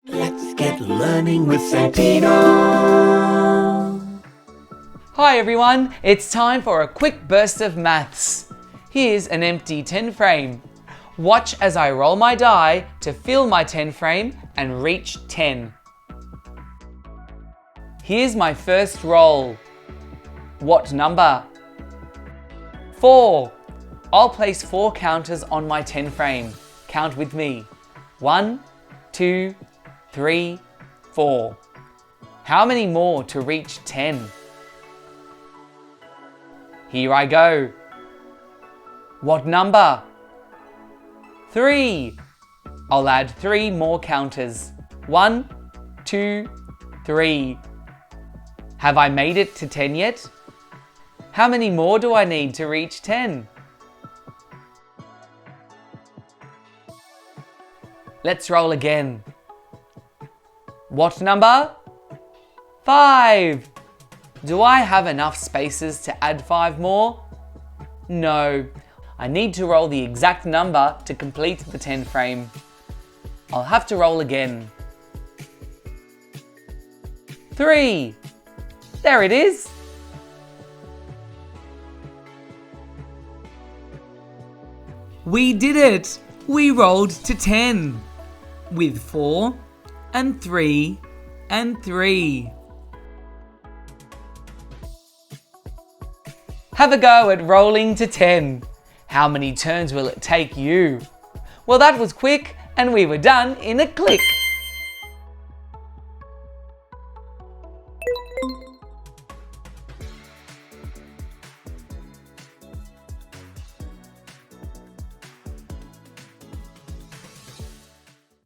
Let's get learning with Santino. Hi everyone, it's time for a quick burst of maths. Here's an empty 10 frame. Watch as I roll my die to fill my 10 frame and reach 10. Here's my first roll. What number? 4. I'll place 4 counters on my 10 frame. Count with me. 1, 2, 3, 4. How many more to reach 10? Here I go. What number? 3. I'll add 3 more counters. 1, 2, 3. Have I made it to 10 yet? How many more do I need to reach 10? Let's roll again. What number? 5. Do I have enough spaces to add 5 more? No. I need to roll the exact number to complete the 10 frame. I'll have to roll again. 3. There it is. We did it! We rolled to 10 with 4 and 3 and 3. Have a go at rolling to 10. How many turns will it take you? Well, that was quick and we were done in a click.